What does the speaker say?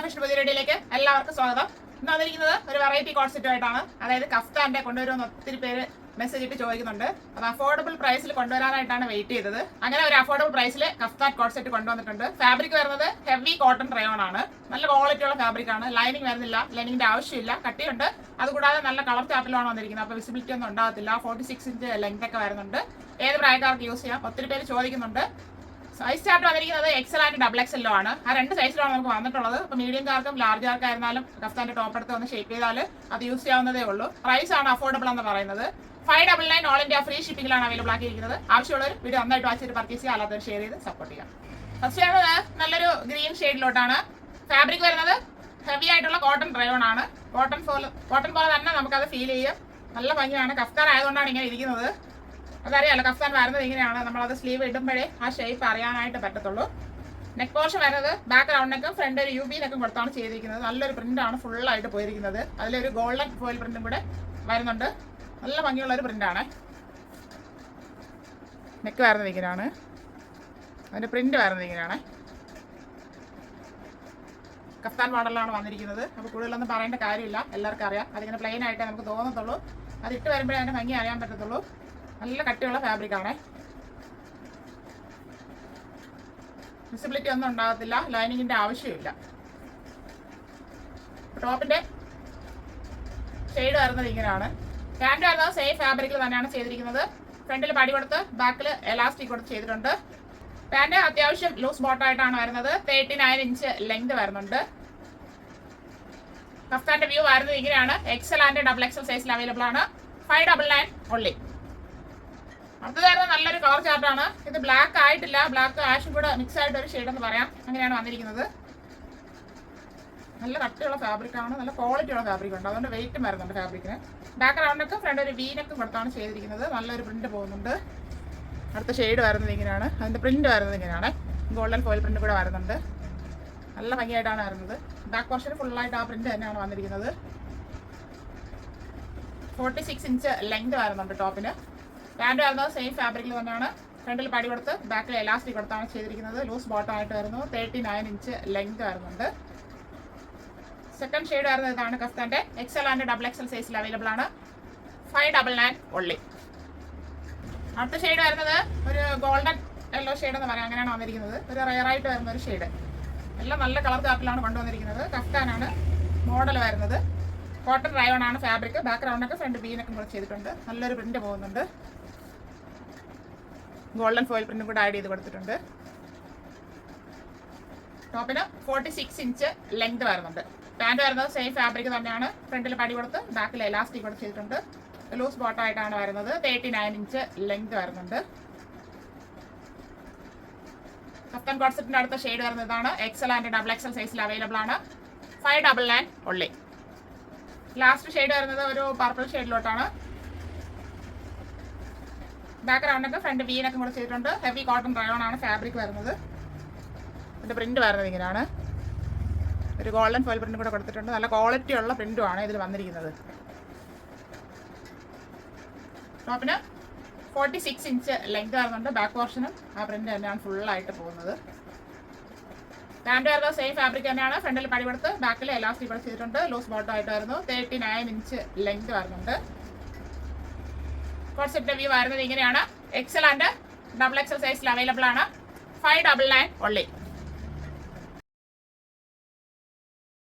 Fashion പുതിയ വീഡിയോയിലേക്ക് എല്ലാവർക്കും സ്വാഗതം. ഇന്ന് വന്നിരിക്കുന്നത് ഒരു വെറൈറ്റി കോട്ട് സെറ്റ് ആയിട്ടാണ്. അതായത് കഫ്താന്റെ കൊണ്ടുവരുമെന്ന് ഒത്തിരി പേര് മെസ്സേജ് ഇട്ട് ചോദിക്കുന്നുണ്ട്. അത് അഫോർഡബിൾ പ്രൈസിൽ കൊണ്ടുവരാനായിട്ടാണ് വെയിറ്റ് ചെയ്തത്. അങ്ങനെ ഒരു അഫോർഡബിൾ പ്രൈസിൽ കഫ്താൻ കോട്ട് സെറ്റ് കൊണ്ടുവന്നിട്ടുണ്ട്. ഫാബ്രിക് വരുന്നത് ഹെവി കോട്ടൺ റയോൺ ആണ്. നല്ല ക്വാളിറ്റി ഉള്ള ഫാബ്രിക് ആണ്. ലൈനിങ് വരുന്നില്ല, ലൈനിങ്ങിന്റെ ആവശ്യമില്ല, കട്ടിയുണ്ട്. അതുകൂടാതെ നല്ല കളർ ചാർട്ടിലാണ് വന്നിരിക്കുന്നത്. അപ്പോൾ വിസിബിലിറ്റി ഒന്നും ഉണ്ടാകത്തില്ല. 46 ഇഞ്ച് ലെങ്ത് ഒക്കെ വരുന്നുണ്ട്. ഏത് പ്രായക്കാർക്ക് യൂസ് ചെയ്യാം. ഒത്തിരി പേര് ചോദിക്കുന്നുണ്ട്. സൈസ് ചാർട്ട് വന്നിരിക്കുന്നത് എക്സൽ ആൻഡ് ഡബിൾ എക്സലോ ആണ്. ആ രണ്ട് സൈസിലാണ് നമുക്ക് വന്നിട്ടുള്ളത്. ഇപ്പോൾ മീഡിയംകാർക്കും ലാർജുകാർക്കായിരുന്നാലും കഫ്താന്റെ ടോപ്പ് എടുത്ത് ഒന്ന് ഷേപ്പ് ചെയ്താൽ അത് യൂസ് ചെയ്യാവുന്നതേ ഉള്ളൂ. പ്രൈസ് ആണ് അഫോർഡബിൾ എന്ന് പറയുന്നത്. 599 ഓൾ ഇന്ത്യ ഫ്രീ ഷിപ്പിംഗിലാണ് അവൈലബിൾ ആക്കിയിരിക്കുന്നത്. ആവശ്യമുള്ളവർ വീഡിയോ നന്നായിട്ട് വാച്ച് ചെയ്ത് പർച്ചേസ് ചെയ്യുക, അല്ലാത്തവർ ഷെയർ ചെയ്ത് സപ്പോർട്ട് ചെയ്യാം. ഫസ്റ്റ് വരുന്നത് നല്ലൊരു ഗ്രീൻ ഷെയ്ഡിലോട്ടാണ്. ഫാബ്രിക് വരുന്നത് ഹെവി ആയിട്ടുള്ള കോട്ടൺ റയോൺ ആണ്. കോട്ടൺ പോലെ തന്നെ നമുക്കത് ഫീൽ ചെയ്യും. നല്ല ഭംഗിയാണ്. കഫ്താൻ ആയതുകൊണ്ടാണ് ഇങ്ങനെ ഇരിക്കുന്നത്. അതറിയാലോ, കഫ്താൻ വരുന്നത് ഇങ്ങനെയാണ്. നമ്മളത് സ്ലീവ് ഇടുമ്പോഴേ ആ ഷേപ്പ് അറിയാനായിട്ട് പറ്റത്തുള്ളൂ. നെക്ക് പോർഷൻ വരുന്നത് ബാക്ക് റൗണ്ട് നെക്കും ഫ്രണ്ട് ഒരു യു ബി നെക്കും കൊടുത്താണ് ചെയ്തിരിക്കുന്നത്. നല്ലൊരു പ്രിന്റാണ് ഫുള്ളായിട്ട് പോയിരിക്കുന്നത്. അതിലൊരു ഗോൾഡൻ ഫോയിൽ പ്രിന്റും കൂടെ വരുന്നുണ്ട്. നല്ല ഭംഗിയുള്ള ഒരു പ്രിന്റാണ്. നെക്ക് വരുന്നത് ഇങ്ങനെയാണ്. അതിൻ്റെ പ്രിന്റ് വരുന്നത് ഇങ്ങനെയാണ്. കഫ്താൻ മോഡലാണ് വന്നിരിക്കുന്നത്. അപ്പോൾ കൂടുതലൊന്നും പറയേണ്ട കാര്യമില്ല, എല്ലാവർക്കും അറിയാം. അതിങ്ങനെ പ്ലെയിൻ ആയിട്ടേ നമുക്ക് തോന്നത്തുള്ളൂ. അതിട്ട് വരുമ്പോഴേ അതിൻ്റെ ഭംഗി അറിയാൻ പറ്റത്തുള്ളൂ. നല്ല കട്ടിയുള്ള ഫാബ്രിക് ആണ്. വിസിബിലിറ്റി ഒന്നും ഉണ്ടാകത്തില്ല, ലൈനിങ്ങിന്റെ ആവശ്യമില്ല. ടോപ്പിന്റെ ഷെയ്ഡ് വരുന്നത് ഇങ്ങനെയാണ്. പാന്റ് വരുന്നത് സെയിം ഫാബ്രിക്കിൽ തന്നെയാണ് ചെയ്തിരിക്കുന്നത്. ഫ്രണ്ടിൽ പടി കൊടുത്ത് ബാക്കിൽ എലാസ്റ്റിക് കൊടുത്ത് ചെയ്തിട്ടുണ്ട്. പാന്റ് അത്യാവശ്യം ലൂസ് ബോട്ടായിട്ടാണ് വരുന്നത്. 39 ഇഞ്ച് ലെങ്ത് വരുന്നുണ്ട്. കഫ്താന്റെ വ്യൂ വരുന്നത് ഇങ്ങനെയാണ്. എക്സൽ ആൻഡ് ഡബിൾ എക്സൽ സൈസിൽ അവൈലബിൾ ആണ്. 599 ഓൺലി. അടുത്തത് വരുന്നത് നല്ലൊരു കളർ ചാർട്ടാണ്. ഇത് ബ്ലാക്ക് ആയിട്ടില്ല, ബ്ലാക്ക് ആഷും കൂടെ മിക്സ് ആയിട്ട് ഒരു ഷെയ്ഡ് എന്ന് പറയാം. അങ്ങനെയാണ് വന്നിരിക്കുന്നത്. നല്ല കട്ടിയുള്ള ഫാബ്രിക് ആണ്. നല്ല ക്വാളിറ്റി ഉള്ള ഫാബ്രിക് ഉണ്ട്. അതുകൊണ്ട് വെയിറ്റും വരുന്നുണ്ട് ഫാബ്രിക്കിന്. ബാക്ക് റൗണ്ടൊക്കെ ഫ്രണ്ട് ഒരു വീനൊക്കെ കൊടുത്താണ് ചെയ്തിരിക്കുന്നത്. നല്ലൊരു പ്രിന്റ് പോകുന്നുണ്ട്. അടുത്ത ഷെയ്ഡ് വരുന്നത് ഇങ്ങനെയാണ്. അതിന്റെ പ്രിന്റ് വരുന്നത് ഇങ്ങനെയാണ്. ഗോൾഡൻ ഫോയിൽ പ്രിന്റ് കൂടെ വരുന്നുണ്ട്. നല്ല ഭംഗിയായിട്ടാണ് വരുന്നത്. ബാക്ക് പോർഷൻ ഫുള്ളായിട്ട് ആ പ്രിന്റ് തന്നെയാണ് വന്നിരിക്കുന്നത്. 46 ഇഞ്ച് ലെങ്ത് വരുന്നുണ്ട് ടോപ്പിന്. പാന്റ് വരുന്നത് സെയിം ഫാബ്രിക്കിൽ തന്നെയാണ്. ഫ്രണ്ടിൽ പടി കൊടുത്ത് ബാക്കിൽ എലാസ്റ്റിക് കൊടുത്താണ് ചെയ്തിരിക്കുന്നത്. ലൂസ് ബോട്ടം ആയിട്ട് വരുന്നു. 39 ഇഞ്ച് ലെങ്ത് വരുന്നുണ്ട്. സെക്കൻഡ് ഷെയ്ഡ് വരുന്നത് ഇതാണ്. കഫ്താന്റെ എക്സൽ ആൻഡ് ഡബിൾ എക്സൽ സൈസിൽ അവൈലബിൾ ആണ്. 599 ഓൺലി. അടുത്ത ഷെയ്ഡ് വരുന്നത് ഒരു ഗോൾഡൻ യെല്ലോ ഷെയ്ഡ് എന്ന് പറയാം. അങ്ങനെയാണ് വന്നിരിക്കുന്നത്. ഒരു റയറായിട്ട് വരുന്ന ഒരു ഷെയ്ഡ്. എല്ലാം നല്ല കളർ ചാർട്ടിലാണ് കൊണ്ടുവന്നിരിക്കുന്നത്. കഫ്താനാണ് മോഡൽ വരുന്നത്. കോട്ടൺ റയോൺ ആണ് ഫാബ്രിക്. ബാക്ക് റൗണ്ടൊക്കെ ഫ്രണ്ട് ബീനൊക്കെ കൂടെ ചെയ്തിട്ടുണ്ട്. നല്ലൊരു പ്രിന്റ് പോകുന്നുണ്ട്. ഗോൾഡൻ ഫോയിൽ പ്രിന്റും കൂടെ ആഡ് ചെയ്ത് കൊടുത്തിട്ടുണ്ട്. ടോപ്പിന് 46 ഇഞ്ച് ലെങ്ത് വരുന്നുണ്ട്. പാന്റ് വരുന്നത് സെയിം ഫാബ്രിക് തന്നെയാണ്. ഫ്രണ്ടിൽ പടി കൊടുത്ത് ബാക്കിൽ എലാസ്റ്റിക് കൂടെ ചെയ്തിട്ടുണ്ട്. ലൂസ് ബോട്ടമായിട്ടാണ് വരുന്നത്. 39 ഇഞ്ച് ലെങ്ത് വരുന്നുണ്ട്. കഫ്താൻ കോട്ട് സെറ്റിന്റെ അടുത്ത ഷെയ്ഡ് വരുന്നത് ഇതാണ്. എക്സൽ ആൻഡ് ഡബിൾ എക്സൽ സൈസിൽ അവൈലബിൾ ആണ്. 599 ഓൺലി. ലാസ്റ്റ് ഷെയ്ഡ് വരുന്നത് ഒരു പർപ്പിൾ ഷെയ്ഡിലോട്ടാണ്. ബാക്ക് റൗണ്ടൊക്കെ ഫ്രണ്ട് വീനൊക്കെ കൂടെ ചെയ്തിട്ടുണ്ട്. ഹെവി കോട്ടൺ റയോൺ ആണ് ഫാബ്രിക് വരുന്നത്. ഇതിന്റെ പ്രിന്റ് വരുന്നത് ഇങ്ങനെയാണ്. ഒരു ഗോൾഡൻ ഫോയിൽ പ്രിന്റ് കൂടെ കൊടുത്തിട്ടുണ്ട്. നല്ല ക്വാളിറ്റി ഉള്ള പ്രിന്റും ആണ് ഇതിൽ വന്നിരിക്കുന്നത്. ടോപ്പിന് 46 ഇഞ്ച് ലെങ്ത് വരുന്നുണ്ട്. ബാക്ക് പോർഷനും ആ പ്രിന്റ് തന്നെയാണ് ഫുള്ളായിട്ട് പോകുന്നത്. പാന്റ് വരുന്നത് സെയിം ഫാബ്രിക് തന്നെയാണ്. ഫ്രണ്ടിൽ പടി കൊടുത്ത് ബാക്കിൽ എലാസ്റ്റിക് കൂടെ ചെയ്തിട്ടുണ്ട്. ലൂസ് ബോട്ടം ആയിട്ട് വരുന്നു. 39 ഇഞ്ച് ലെങ്ത് വരുന്നുണ്ട്. കോട്ട് സെറ്റ് വ്യൂ വരുന്നത് ഇങ്ങനെയാണ്. എക്സൽ ആൻഡ് ഡബിൾ എക്സൽ സൈസിൽ അവൈലബിൾ ആണ്. 599 ഓൺലി.